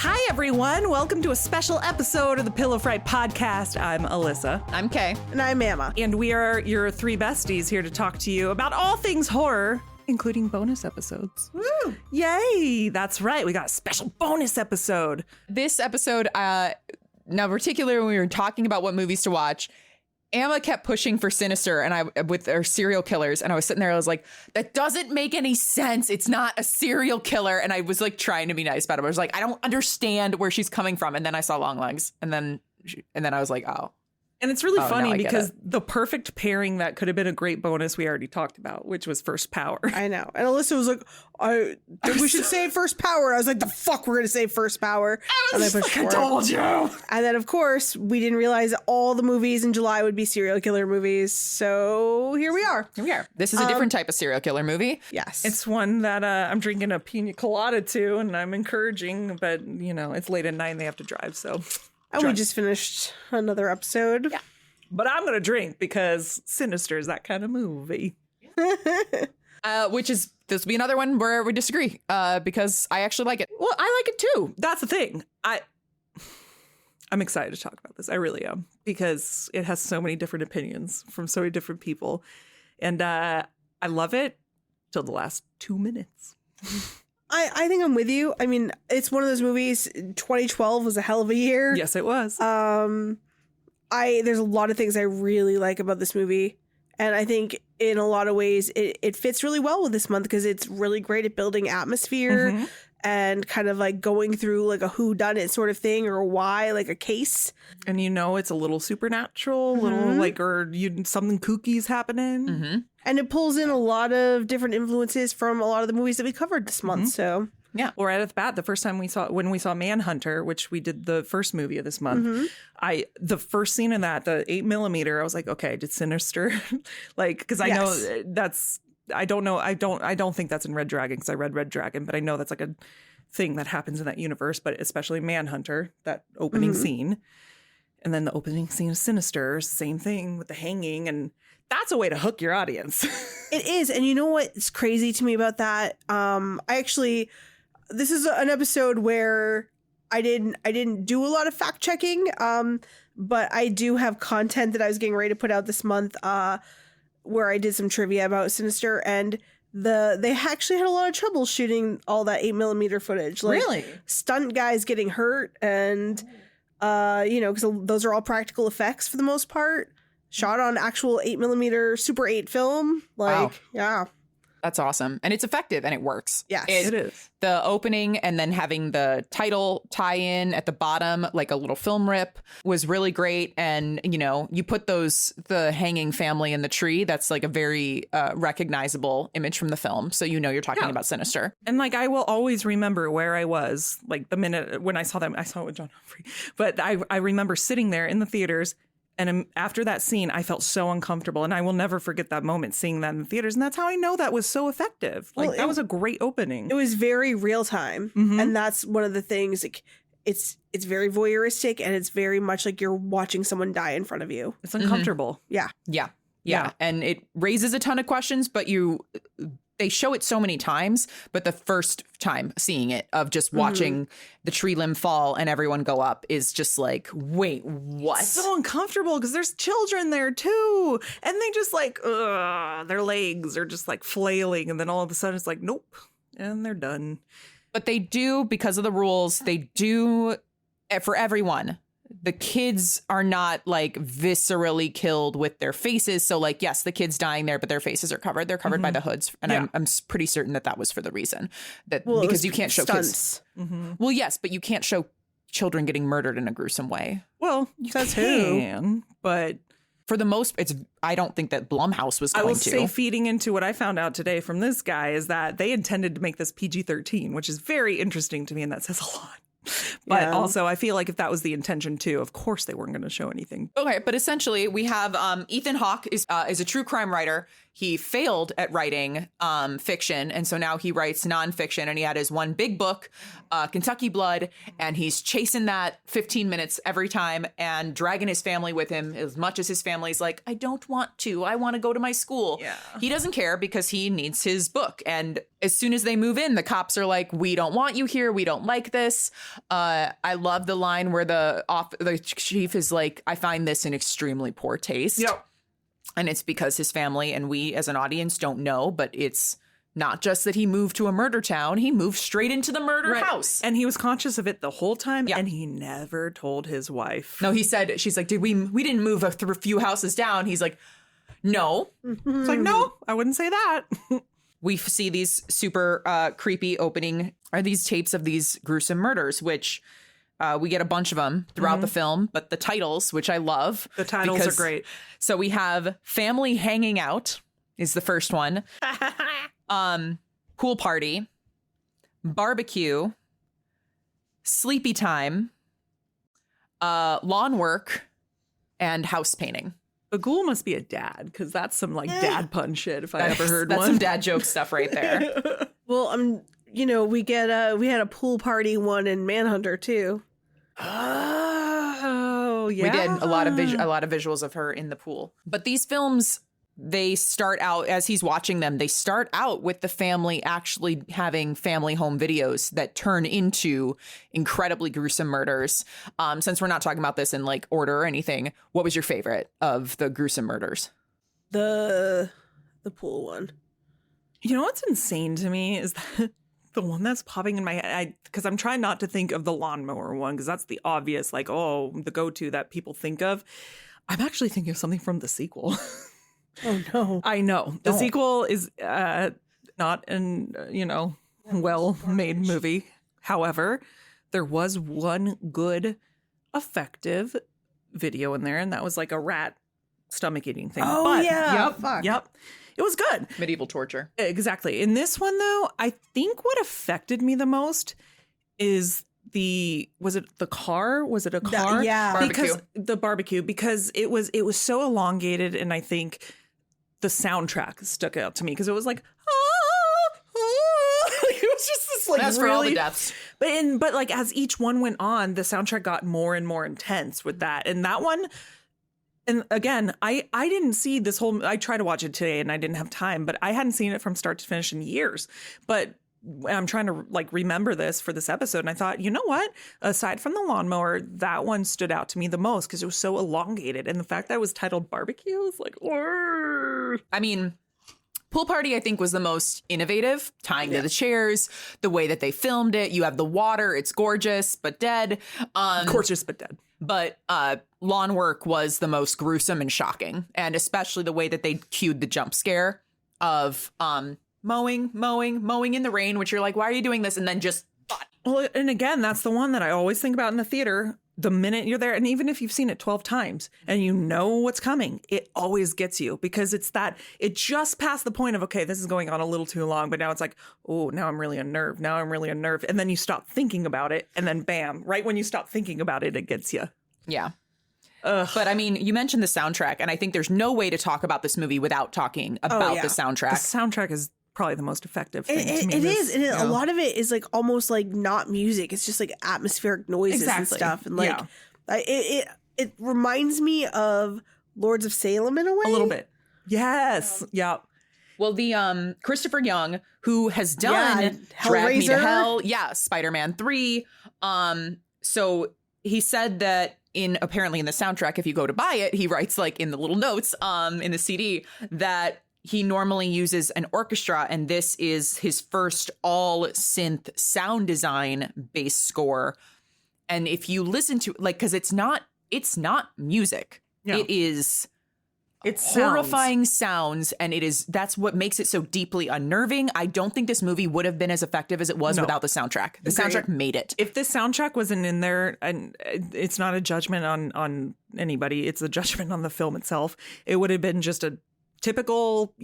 Hi, everyone. Welcome to a special episode of the Pillow Fright podcast. I'm Elissa. I'm Kay. And I'm Emma. And we are your three besties here to talk to you about all things horror, including bonus episodes. Woo! Yay! That's right. We got a special bonus episode. This episode, now particularly when we were talking about what movies to watch, Emma kept pushing for Sinister with her serial killers. And I was sitting there, I was like, that doesn't make any sense. It's not a serial killer. And I was like trying to be nice about it. I was like, I don't understand where she's coming from. And then I saw Long Legs. And then I was like, oh. And it's really funny because it. the perfect pairing that could have been a great bonus we already talked about, which was First Power. I know. And Alyssa was like, we should save First Power. And I was like, the fuck, we're going to save First Power. I told you. And then, of course, we didn't realize all the movies in July would be serial killer movies. So here we are. Here we are. This is a different type of serial killer movie. Yes. It's one that I'm drinking a pina colada to, and I'm encouraging, but, you know, it's late at night and they have to drive, so... And we just finished another episode. Yeah. But I'm going to drink because Sinister is that kind of movie. This will be another one where we disagree because I actually like it. Well, I like it too. That's the thing. I'm excited to talk about this. I really am, because it has so many different opinions from so many different people. And I love it till the last 2 minutes. I think I'm with you. I mean, it's one of those movies. 2012 was a hell of a year. Yes, it was. There's a lot of things I really like about this movie. And I think in a lot of ways it fits really well with this month because it's really great at building atmosphere and kind of like going through like a whodunit sort of thing or a why, like a case. And you know, it's a little supernatural, little like, or something kooky's happening. Mm-hmm. And it pulls in a lot of different influences from a lot of the movies that we covered this month. So yeah. Well, right at the bat, the first time when we saw Manhunter, which we did the first movie of this month, the first scene in that, the 8mm, I was like, okay, did Sinister, like, because I know that's, I don't think that's in Red Dragon because I read Red Dragon, but I know that's like a thing that happens in that universe, but especially Manhunter, that opening scene. And then the opening scene of Sinister, same thing with the hanging, and that's a way to hook your audience. It is. And you know what's crazy to me about that? This is an episode where I didn't do a lot of fact checking, but I do have content that I was getting ready to put out this month where I did some trivia about Sinister, and they actually had a lot of trouble shooting all that 8mm footage. Like, really? Stunt guys getting hurt, and because those are all practical effects for the most part, shot on actual 8mm Super 8 film. Like, wow. Yeah. That's awesome. And it's effective and it works. Yes, it is. The opening and then having the title tie in at the bottom, like a little film rip, was really great. And, you know, you put the hanging family in the tree. That's like a very recognizable image from the film. So, you know, you're talking about Sinister. And like, I will always remember where I was, like the minute when I saw them, I saw it with John Humphrey. But I remember sitting there in the theaters. And after that scene, I felt so uncomfortable. And I will never forget that moment, seeing that in the theaters. And that's how I know that was so effective. Like, that was a great opening. It was very real time. And that's one of the things. Like, it's very voyeuristic, and it's very much like you're watching someone die in front of you. It's uncomfortable. Yeah. And it raises a ton of questions, but they show it so many times, but the first time seeing it, of just watching the tree limb fall and everyone go up, is just like, wait, what? It's so uncomfortable because there's children there too. And they just like, their legs are just like flailing. And then all of a sudden it's like, nope. And they're done. But they do, because of the rules, they do, for everyone, the kids are not like viscerally killed with their faces. So like, yes, the kids dying there, but their faces are covered. They're covered by the hoods. And I'm pretty certain that was for the reason that, because you can't show stunts. kids. Well, yes, but you can't show children getting murdered in a gruesome way. Well, you can, but for the most, I don't think that Blumhouse was going to. I will say, feeding into what I found out today from this guy, is that they intended to make this PG-13, which is very interesting to me. And that says a lot. But also, I feel like if that was the intention, too, of course they weren't going to show anything. OK, but essentially, we have Ethan Hawke is a true crime writer. He failed at writing fiction. And so now he writes nonfiction. And he had his one big book, Kentucky Blood. And he's chasing that 15 minutes every time and dragging his family with him, as much as his family's like, I don't want to. I want to go to my school. Yeah. He doesn't care because he needs his book. And as soon as they move in, the cops are like, we don't want you here. We don't like this. I love the line where the chief is like, I find this in extremely poor taste. Yep. And it's because his family and we as an audience don't know, but it's not just that he moved to a murder town, he moved straight into the murder house. And he was conscious of it the whole time, Yeah. and he never told his wife. No, he said, she's like, we didn't move a few houses down. He's like, no. It's like, no, I wouldn't say that. We see these super creepy opening, are these tapes of these gruesome murders, which we get a bunch of them throughout the film, but the titles, which I love. The titles are great. So we have Family Hanging Out is the first one. Pool Party, Barbecue, Sleepy Time, Lawn Work, and House Painting. Baghuul must be a dad, because that's some like dad pun shit if I ever heard That's one. some dad joke stuff right there. Well, we had a pool party one in Manhunter too. Oh, yeah. We did a lot of visuals of her in the pool. But these films, they start out, as he's watching them, they start out with the family actually having family home videos that turn into incredibly gruesome murders. Since we're not talking about this in like order or anything, what was your favorite of the gruesome murders? The pool one. You know what's insane to me is that the one that's popping in my head, because I'm trying not to think of the lawnmower one, because that's the obvious, like, oh, the go-to that people think of. I'm actually thinking of something from the sequel. Oh, no. I know. The sequel is not an, well-made movie. However, there was one good, effective video in there, and that was like a rat stomach-eating thing. Oh, yeah. Yep. Fuck. Yep. It was good. Medieval torture. Exactly. In this one, though, I think what affected me the most is was it the car? Was it a car? Yeah. Because the barbecue, because it was so elongated, and I think the soundtrack stuck out to me because it was like, it was just this like That's really, for all the deaths. But like as each one went on, the soundtrack got more and more intense with that. And that one, and again, I didn't see this whole, I tried to watch it today and I didn't have time, but I hadn't seen it from start to finish in years. But I'm trying to like remember this for this episode. And I thought, you know what? Aside from the lawnmower, that one stood out to me the most because it was so elongated. And the fact that it was titled Barbecue is like, I mean, Pool Party, I think, was the most innovative, tying to the chairs, the way that they filmed it. You have the water. It's gorgeous, but dead. gorgeous, but dead. But Lawn Work was the most gruesome and shocking. And especially the way that they cued the jump scare of mowing in the rain, which you're like, why are you doing this? And then just Well, and again, that's the one that I always think about in the theater. The minute you're there, and even if you've seen it 12 times and you know what's coming, it always gets you because it just passed the point of, okay, this is going on a little too long, but now it's like, oh, now I'm really unnerved. And then you stop thinking about it. And then bam, right when you stop thinking about it, it gets you. Yeah. But I mean, you mentioned the soundtrack, and I think there's no way to talk about this movie without talking about the soundtrack. The soundtrack is probably the most effective thing to me. It is. And a lot of it is like almost like not music. It's just like atmospheric noises and stuff. And like it reminds me of Lords of Salem in a way. A little bit. Yes. Yeah. Well, the Christopher Young, who has done Drag Me to Hell, Spider-Man 3. So he said that apparently in the soundtrack, if you go to buy it, he writes like in the little notes in the CD that he normally uses an orchestra, and this is his first all synth sound design bass score. And if you listen to because it's not music, it's horrifying sounds, and that's what makes it so deeply unnerving. I don't think this movie would have been as effective as it was without the soundtrack. The soundtrack made it. If this soundtrack wasn't in there, and it's not a judgment on anybody, it's a judgment on the film itself, it would have been just a typical,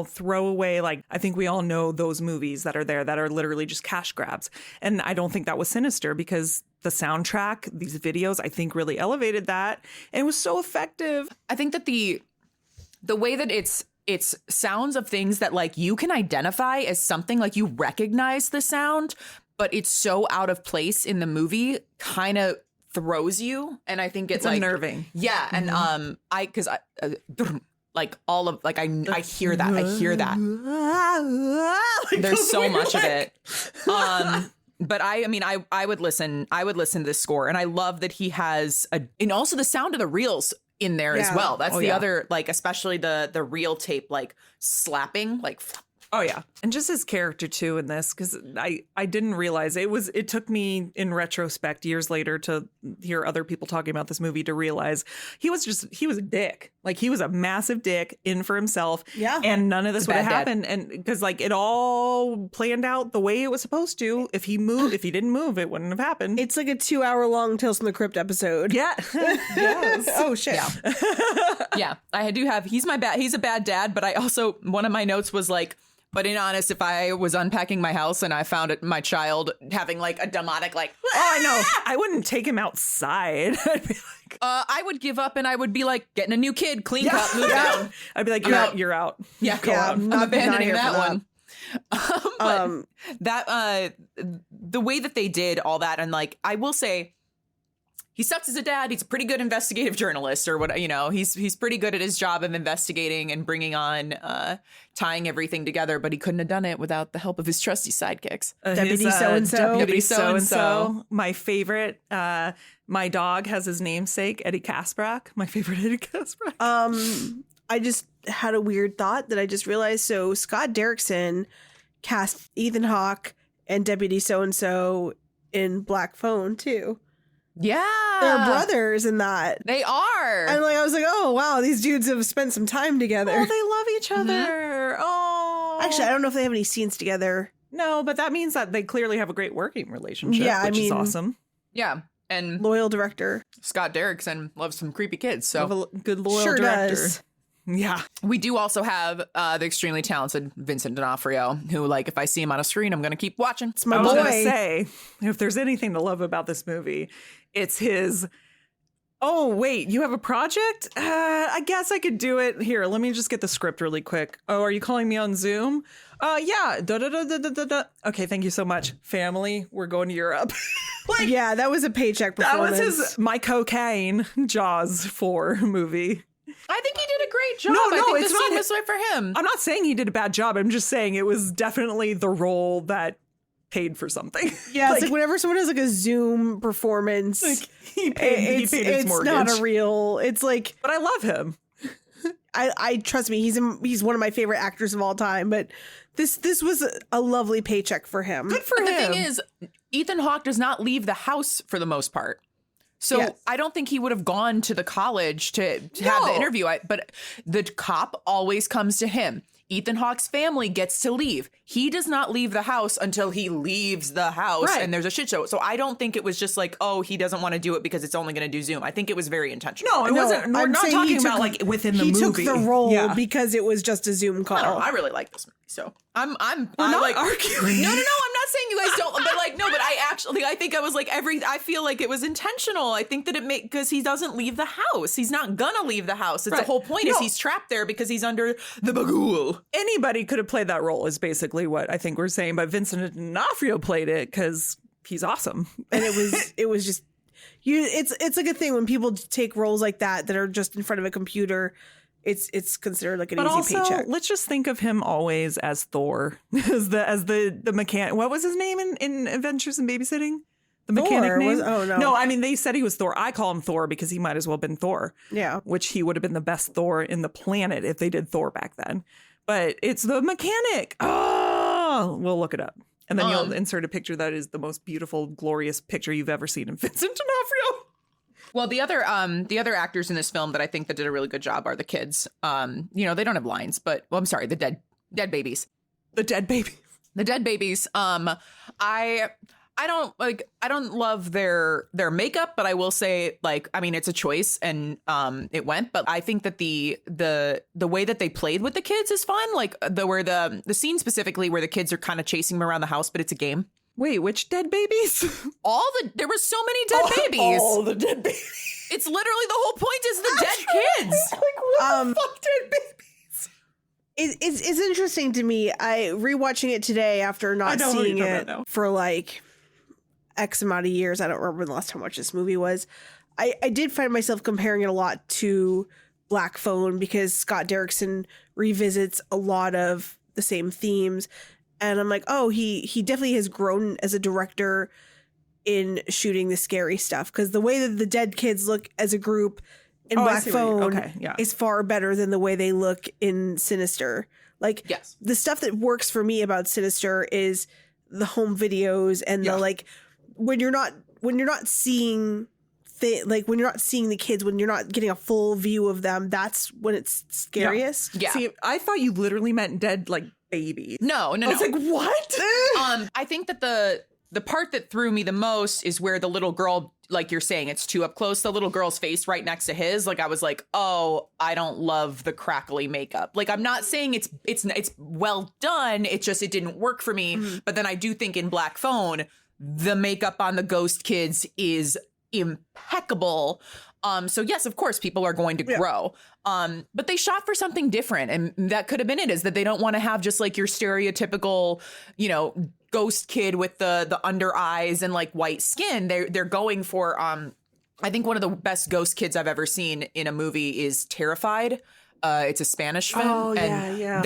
throwaway, like, I think we all know those movies that are there that are literally just cash grabs. And I don't think that was Sinister because the soundtrack, these videos, I think really elevated that. And it was so effective. I think that the way that it's sounds of things that like you can identify as something, like you recognize the sound, but it's so out of place in the movie kind of throws you. And I think it's like unnerving. Yeah. And like all of like I hear that. There's so much of it. But I mean, I would listen to this score, and I love that he has and also the sound of the reels in there as well. That's the other, like, especially the reel tape, like slapping, like. Oh, yeah. And just his character, too, in this, because I didn't realize it took me in retrospect years later to hear other people talking about this movie to realize he was a dick. Like, he was a massive dick in for himself. Yeah. And none of this would have happened. And because, like, it all planned out the way it was supposed to. If he didn't move, it wouldn't have happened. It's like a 2-hour-long Tales from the Crypt episode. Yeah. Yes. Oh, shit. Yeah. Yeah. I do have, he's a bad dad, but I also, one of my notes was like, but in honest, if I was unpacking my house and I found my child having like a demonic, like, oh, I know, I wouldn't take him outside. I'd be like, I would give up and I would be like, getting a new kid, clean cut, move down. I'd be like, you're out. You're out. Yeah, I'm abandoning that one. But that the way that they did all that, and like, I will say, he sucks as a dad. He's a pretty good investigative journalist, or what, he's pretty good at his job of investigating and bringing on, tying everything together. But he couldn't have done it without the help of his trusty sidekicks. Deputy so-and-so. Deputy so-and-so. My favorite, my dog has his namesake, Eddie Kasprak. My favorite Eddie Kasprak. I just had a weird thought that I just realized. So Scott Derrickson cast Ethan Hawke and Deputy so-and-so in Black Phone, too. Yeah. They're brothers in that. They are. And like, I was like, oh, wow, these dudes have spent some time together. Oh, they love each other. Mm-hmm. Oh. Actually, I don't know if they have any scenes together. No, but that means that they clearly have a great working relationship, which is awesome. Yeah. And loyal director. Scott Derrickson loves some creepy kids. So love a good loyal director. Does. Yeah. We do also have the extremely talented Vincent D'Onofrio, who, like, if I see him on a screen, I'm going to keep watching. It's my boy. boy. I was going to say, if there's anything to love about this movie, it's his, oh, wait, you have a project? I guess I could do it. Here, let me just get the script really quick. Oh, are you calling me on Zoom? Yeah. Okay, thank you so much. Family, we're going to Europe. Like, yeah, that was a paycheck performance. That was my cocaine Jaws 4 movie. I think he did a great job. No, I think it's the scene not was right for him. I'm not saying he did a bad job. I'm just saying it was definitely the role that paid for something. Yeah, it's like whenever someone has like a Zoom performance, like he paid his mortgage. It's not a real. It's like, but I love him. I trust me. He's one of my favorite actors of all time. But this was a lovely paycheck for him. Good for him. The thing is, Ethan Hawke does not leave the house for the most part. So yes. I don't think he would have gone to the college to have the interview. But the cop always comes to him. Ethan Hawke's family gets to leave. He does not leave the house until he leaves the house and there's a shit show. So I don't think it was just like, oh, he doesn't want to do it because it's only going to do Zoom. I think it was very intentional. No, it wasn't. We're not talking about like within the movie. He took the role because it was just a Zoom call. I really like this movie. So I'm not like arguing. No, I'm not saying you guys don't, but like, no, but I think I was like I feel like it was intentional. I think that because he doesn't leave the house. He's not gonna leave the house. It's the whole point is he's trapped there because he's under the Baghuul. Anybody could have played that role is basically what I think we're saying, but Vincent D'Onofrio played it because he's awesome. And it was just it's like a thing when people take roles like that are just in front of a computer. It's considered like an easy paycheck. Let's just think of him always as Thor, as the mechanic. What was his name in Adventures in Babysitting? The mechanic name? No, I mean they said he was Thor. I call him Thor because he might as well have been Thor. Yeah, which he would have been the best Thor in the planet if they did Thor back then. But it's the mechanic. Oh, we'll look it up, and then you'll insert a picture that is the most beautiful, glorious picture you've ever seen of Vincent D'Onofrio. Well, the other actors in this film that I think that did a really good job are the kids. They don't have lines, but I'm sorry, the dead babies. The dead babies. The dead babies. I don't love their makeup, but I will say, like, I mean, it's a choice and it went, but I think that the way that they played with the kids is fun. Like the scene specifically where the kids are kind of chasing them around the house, but it's a game. Wait, which dead babies? There were so many dead babies. All the dead babies. It's literally the whole point is the dead kids. Like, what the fuck, dead babies? It's interesting to me. I rewatching it today after not seeing it for like X amount of years. I don't remember the last time I watched this movie was. I did find myself comparing it a lot to Black Phone because Scott Derrickson revisits a lot of the same themes. And I'm like, oh, he definitely has grown as a director in shooting the scary stuff, because the way that the dead kids look as a group in Black Phone is far better than the way they look in Sinister. Like, the stuff that works for me about Sinister is the home videos and the like, when you're not seeing when you're not seeing the kids, when you're not getting a full view of them, that's when it's scariest. Yeah. See, I thought you literally meant dead like babies. No. I was like, what? I think that the part that threw me the most is where the little girl, like you're saying, it's too up close. The little girl's face right next to his. Like, I was like, oh, I don't love the crackly makeup. Like, I'm not saying it's well done. It didn't work for me. Mm-hmm. But then I do think in Black Phone, the makeup on the ghost kids is impeccable. So yes, of course, people are going to grow. But they shot for something different. And that could have been it, is that they don't want to have just like your stereotypical, ghost kid with the under eyes and like white skin. They're going for I think one of the best ghost kids I've ever seen in a movie is Terrified. It's a Spanish film. Oh, and yeah.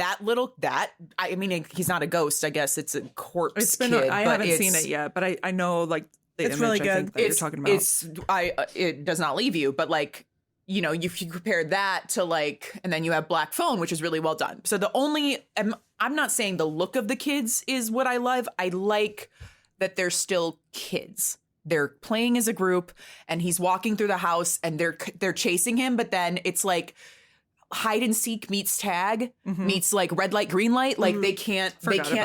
I mean, he's not a ghost. I guess it's a corpse kid. I haven't seen it yet, but I know like the it's image, really I good. think, that you're talking about. It does not leave you, but like, if you compare that to like, and then you have Black Phone, which is really well done. So I'm not saying the look of the kids is what I love. I like that they're still kids. They're playing as a group, and he's walking through the house, and they're chasing him, but then it's like hide and seek meets tag meets like red light, green light. Like they can't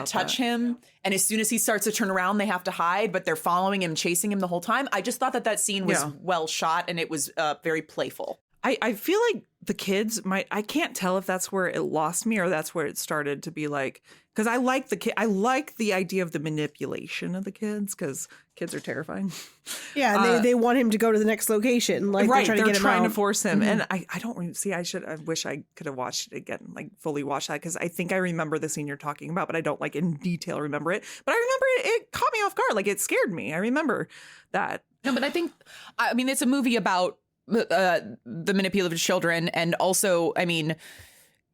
touch him. And as soon as he starts to turn around, they have to hide, but they're following him, chasing him the whole time. I just thought that scene was well shot, and it was very playful. I feel like the kids I can't tell if that's where it lost me or that's where it started to be like, because I like I like the idea of the manipulation of the kids, because kids are terrifying. Yeah, and they want him to go to the next location. Like, right, they're trying to force him. And I don't really see. I wish I could have watched it again, like fully watched that, because I think I remember the scene you're talking about, but I don't like in detail remember it. But I remember it caught me off guard. Like, it scared me. I remember that. No, but I mean, it's a movie about the manipulative children, and also, I mean,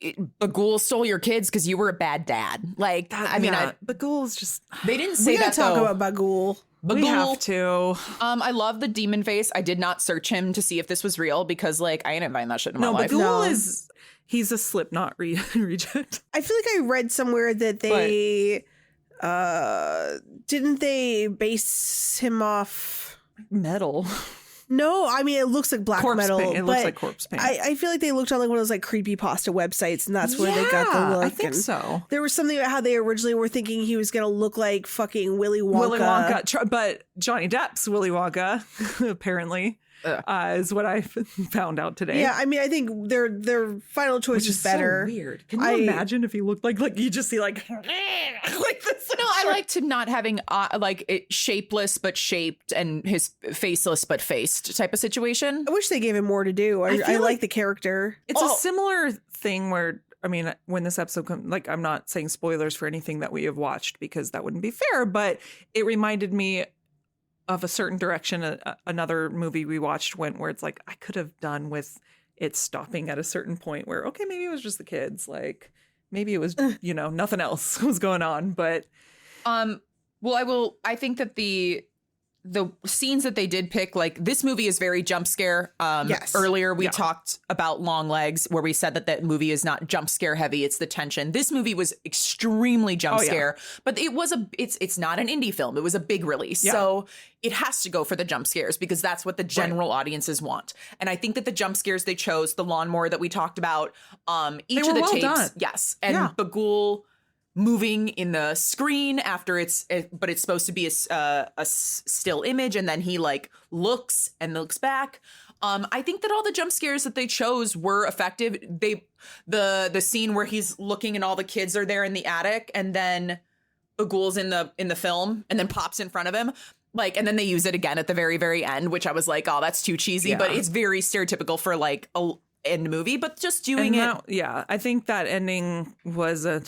Baghuul stole your kids because you were a bad dad. Like, Baghuul's just. They didn't say that. Talk about Baghuul. We have to. I love the demon face. I did not search him to see if this was real, because like I ain't inviting that shit in my life. Baghuul he's a Slipknot reject. I feel like I read somewhere that they didn't they base him off metal. No, I mean, it looks like black corpse metal. Paint. It looks like corpse paint. I feel like they looked on like one of those like creepypasta websites, and that's where they got the look. I think so. There was something about how they originally were thinking he was going to look like fucking Willy Wonka. Willy Wonka, but Johnny Depp's Willy Wonka, apparently, is what I found out today. Yeah, I mean, I think their final choice is better. So weird. Can you imagine if he looked like you just see like like this? No, I liked him not having shapeless but shaped and his faceless but faced type of situation. I wish they gave him more to do. I like the character. It's a similar thing where, I mean, when this episode comes, like, I'm not saying spoilers for anything that we have watched because that wouldn't be fair, but it reminded me of a certain direction another movie we watched went, where it's like, I could have done with it stopping at a certain point where, okay, maybe it was just the kids. Like, maybe it was, nothing else was going on. But I think that the scenes that they did pick, like, this movie is very jump scare. Yes. Earlier we talked about Long Legs, where we said that movie is not jump scare heavy, it's the tension. This movie was extremely jump scare, but it's not an indie film. It was a big release. Yeah. So it has to go for the jump scares because that's what the general audiences want. And I think that the jump scares they chose, the lawnmower that we talked about, each of the tapes, done. yes. And Baghuul moving in the screen after but it's supposed to be a still image, and then he like looks back. I think that all the jump scares that they chose were effective. The scene where he's looking and all the kids are there in the attic, and then Baghuul's in the film and then pops in front of him. Like, and then they use it again at the very, very end, which I was like, oh, that's too cheesy, but it's very stereotypical for like a end movie, but just doing it. I think that ending was a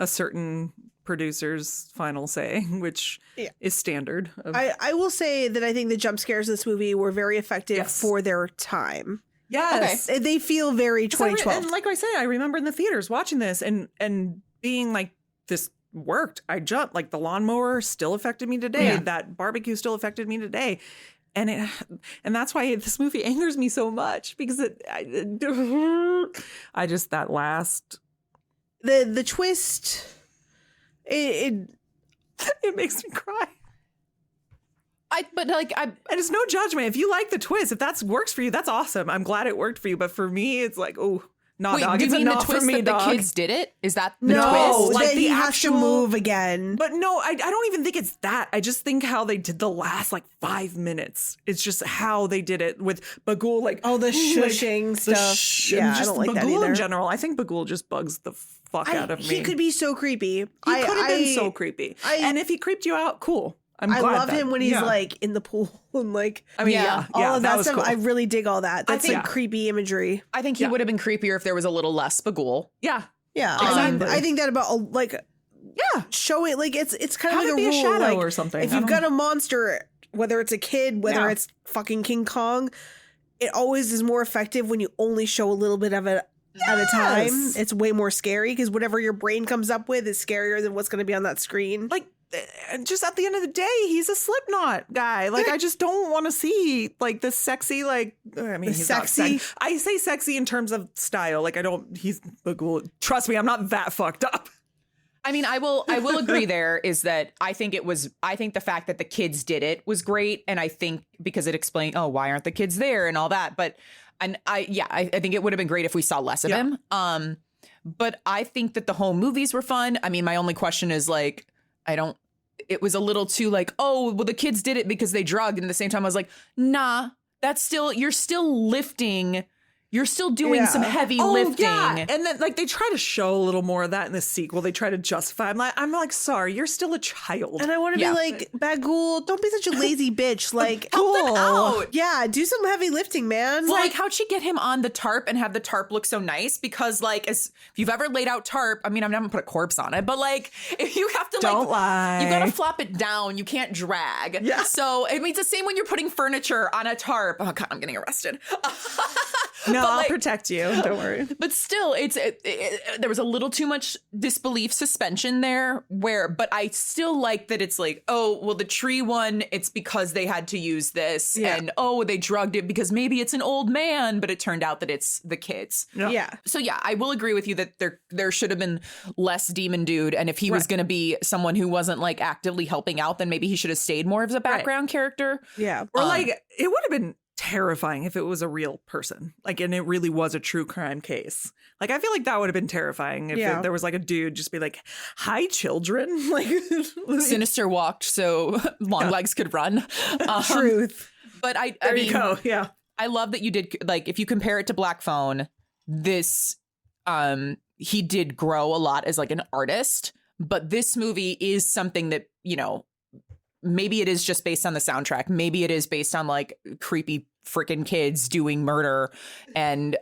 certain producer's final say, which is standard. I will say that I think the jump scares in this movie were very effective for their time. Yes. Okay. They feel very 2012. And like I said, I remember in the theaters watching this and being like, this worked. I jumped. Like the lawnmower still affected me today. Yeah. That barbecue still affected me today. And that's why this movie angers me so much, because I just, that last, the twist, it makes me cry. And it's no judgment. If you like the twist, if that works for you, that's awesome. I'm glad it worked for you. But for me, it's like, oh, no, wait, dog. do you It's mean the enough for twist me, that dog. the kids did it? Is that the no, twist? like that the he has to actual- move again. But no, I don't even think it's that. I just think how they did the last like 5 minutes. It's just how they did it with Baghuul. Like, Oh, the shushing stuff. Yeah, I don't like that Baghuul either. in general. I think Baghuul just bugs the fuck out of me. He could be so creepy. He could have been so creepy. And if he creeped you out, cool. I love him when he's like in the pool and like, I mean, Yeah. all of that was stuff. cool. I really dig all that. That's think- like creepy imagery. I think he would have been creepier if there was a little less Baghuul. Yeah. Yeah, Exactly. I think that about like Yeah. show it like it's kind Have of it like be a a rule. shadow like, or something. If I you've don't got a monster, whether it's a kid, whether Yeah. it's fucking King Kong, it always is more effective when you only show a little bit of it at a time. Yes. It's way more scary because whatever your brain comes up with is scarier than what's going to be on that screen. Like, just at the end of the day, he's a Slipknot guy. Like, I just don't want to see like this sexy, like, I mean, he's not sexy? sex- I say sexy in terms of style. Like, he's Baghuul. Trust me, I'm not that fucked up. I mean, I will agree there is that I think the fact that the kids did it was great. And I think because it explained, oh, why aren't the kids there and all that. But, and I think it would have been great if we saw less of him. But I think that the home movies were fun. I mean, my only question is like, it was a little too like, oh, well, the kids did it because they drugged. And at the same time, I was like, nah, you're still lifting. You're still doing some heavy lifting. Yeah. And then like they try to show a little more of that in the sequel. They try to justify. I'm like, sorry, you're still a child. And I want to Yeah. be like, Baghuul, don't be such a lazy bitch. Like, Help them out. Yeah, do some heavy lifting, man. Like, how'd she get him on the tarp and have the tarp look so nice? Because, like, if you've ever laid out tarp, I mean, I'm not gonna put a corpse on it, but like, if you have to, Don't lie. you gotta flop it down. You can't drag. Yeah. So it means the same when you're putting furniture on a tarp. Oh God, I'm getting arrested. No, But, I'll like- protect you. Don't worry. But still, there was a little too much disbelief suspension there. But I still like that it's like, oh, well, the tree one, it's because they had to use this, and oh, they drugged it because maybe it's an old man, but it turned out that it's the kids. yeah. So yeah, I will agree with you that there should have been less demon dude, and if he was going to be someone who wasn't like actively helping out, then maybe he should have stayed more as a background character. Yeah. Or like it would have been terrifying if it was a real person, like, and it really was a true crime case. Like, I feel like that would have been terrifying if there was like a dude just be like, "Hi, children." Like, Sinister walked so Longlegs could run. Truth. But I there mean, you go. Yeah. I love that you did, like, if you compare it to Black Phone, this he did grow a lot as like an artist, but this movie is something that, you know, maybe it is just based on the soundtrack. Maybe it is based on like creepy freaking kids doing murder and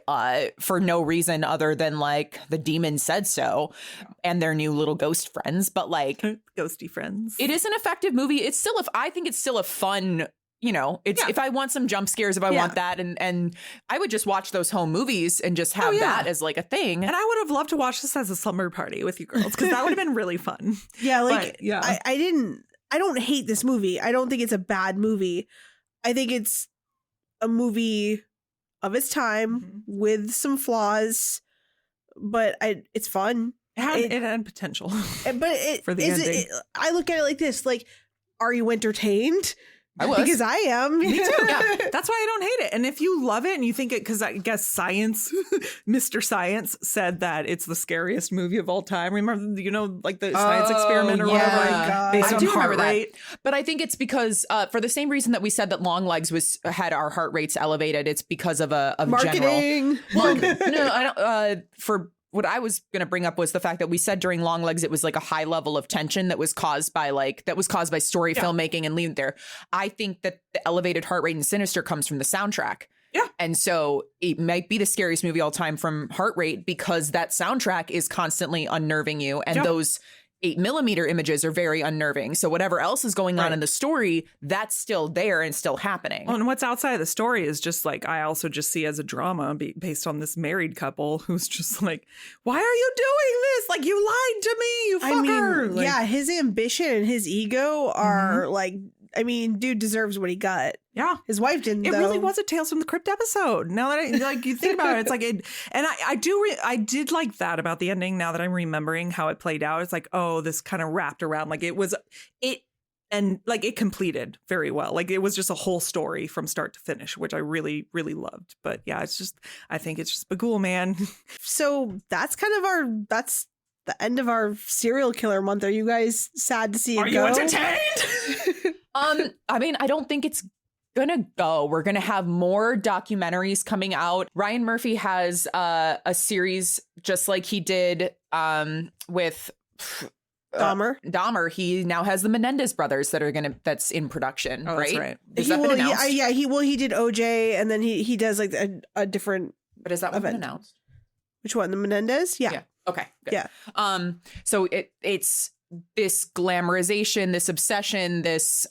for no reason other than like the demon said so and their new little ghost friends. But like Ghosty friends. it is an effective movie. It's still I think it's still a fun, you know, it's if I want some jump scares, if I want that, and I would just watch those home movies and just have that as like a thing. And I would have loved to watch this as a slumber party with you girls, because that would have been really fun. Yeah, like, But, yeah. I don't hate this movie. I don't think it's a bad movie. I think it's a movie of its time with some flaws, but it's fun. It had potential. But it For the is ending. I look at it like this: like, are you entertained? I was. Because I am. Me too. Yeah. That's why I don't hate it. And if you love it and you think it, because I guess science, Mr. Science said that it's the scariest movie of all time. Remember, you know, like the science experiment or yeah. whatever, Oh my God. based I on do heart remember rate. that. But I think it's because for the same reason that we said that Longlegs had our heart rates elevated, it's because of general. Marketing. Well, no, I don't. For what I was going to bring up was the fact that we said during Longlegs it was like a high level of tension that was caused by story filmmaking and leaving there. I think that the elevated heart rate in Sinister comes from the soundtrack. Yeah. And so it might be the scariest movie all time from heart rate because that soundtrack is constantly unnerving you. And those 8mm images are very unnerving. So whatever else is going on in the story, that's still there and still happening. Well, and what's outside of the story is just like, I also just see as a drama based on this married couple who's just like, why are you doing this? Like, you lied to me, you fucker. Yeah, his ambition and his ego are like, I mean, dude deserves what he got. Yeah. His wife didn't, It though. really was a Tales from the Crypt episode. Now that you think about it, it's like it, and I did like that about the ending. Now that I'm remembering how it played out, it's like, oh, this kind of wrapped around, like and like it completed very well. Like it was just a whole story from start to finish, which I really, really loved. But yeah, I think it's just Baghuul, man. So that's that's the end of our serial killer month. Are you guys sad to see it go? Are you entertained? I mean, I don't think it's gonna go. We're gonna have more documentaries coming out. Ryan Murphy has a series just like he did with Dahmer. He now has the Menendez brothers that's in production. Oh, right? That's right. Has that been announced? Yeah, he did OJ, and then he does like a different. But is that one been event. announced? Which one? The Menendez? Yeah. Okay. Good. Yeah. So it's this glamorization, this obsession, this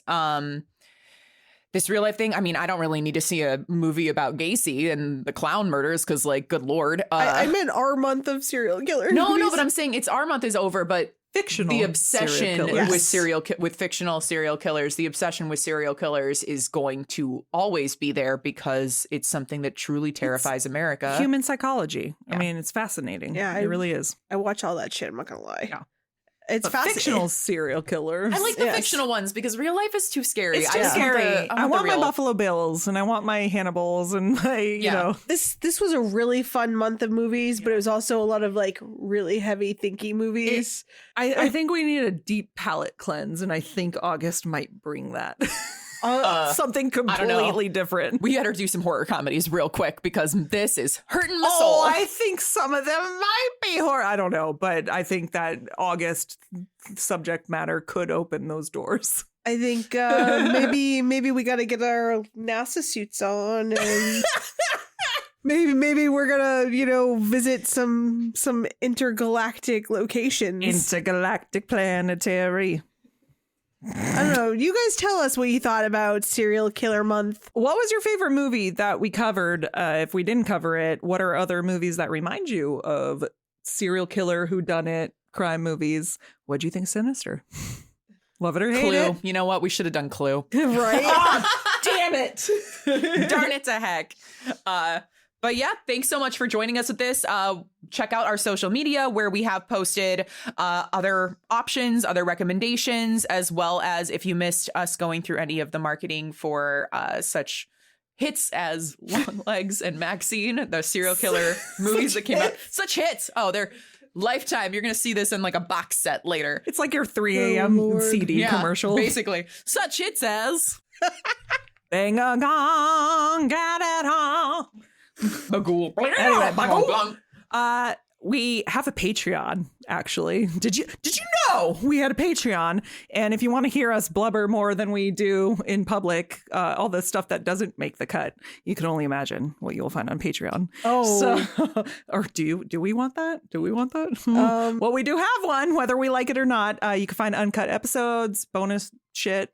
real life thing. I mean, I don't really need to see a movie about Gacy and the clown murders because, like, good Lord. I meant our month of serial killers. No, but I'm saying our month is over, but Fictional the obsession serial killers. with fictional serial killers, the obsession with serial killers is going to always be there because it's something that truly terrifies America. Human psychology. Yeah. I mean, it's fascinating. Yeah, it really is. I watch all that shit. I'm not gonna lie. Yeah. It's But fascinating. fictional serial killers. I like the fictional ones because real life is too scary. It's too I just scary. I want the my real- Buffalo Bills and I want my Hannibals and my, you know. This was a really fun month of movies, but it was also a lot of like really heavy thinky movies. I think we need a deep palate cleanse, and I think August might bring that. Something completely different. We better do some horror comedies real quick because this is hurting my Oh, soul. I think some of them might be horror. I don't know, but I think that August subject matter could open those doors. I think maybe we got to get our NASA suits on and maybe we're gonna visit some intergalactic locations. Intergalactic planetary. I don't know. You guys tell us what you thought about Serial Killer Month. What was your favorite movie that we covered? If we didn't cover it, what are other movies that remind you of serial killer, whodunit, crime movies? What'd you think Sinister? Love it or hate Clue. it? You know what? We should have done Clue. Right? Damn it. Darn it to heck. But yeah, thanks so much for joining us with this. Check out our social media where we have posted other options, other recommendations, as well as if you missed us going through any of the marketing for such hits as Long Legs and Maxine, the serial killer movies that came out. Such hits. Oh, they're lifetime. You're going to see this in like a box set later. It's like your 3 a.m. Lord. CD commercial. Basically. Such hits as Bang a gong, got it all. Baghuul. Anyway, Baghuul. We have a Patreon, actually. Did you know we had a Patreon? And if you want to hear us blubber more than we do in public, all the stuff that doesn't make the cut, you can only imagine what you'll find on Patreon. Oh. So, or do we want that? Do we want that? Well, we do have one, whether we like it or not. You can find uncut episodes, bonus shit.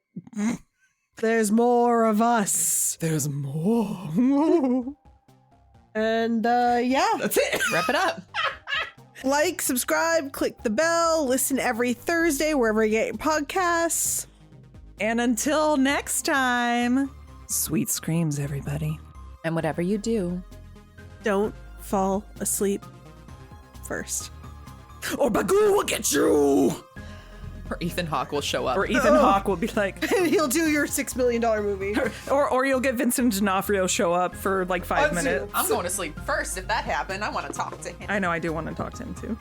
There's more of us. There's more. And yeah. That's it. Wrap it up. Like, subscribe, click the bell, listen every Thursday wherever you get your podcasts. And until next time, sweet screams, everybody. And whatever you do, Don't fall asleep first. Or Baghuul will get you. or Ethan Hawke will show up. Or Ethan Hawke will be like, He'll do your $6 million movie. or you'll get Vincent D'Onofrio show up for like 5 minutes. I'm going to sleep first if that happened. I want to talk to him. I know, I do want to talk to him too.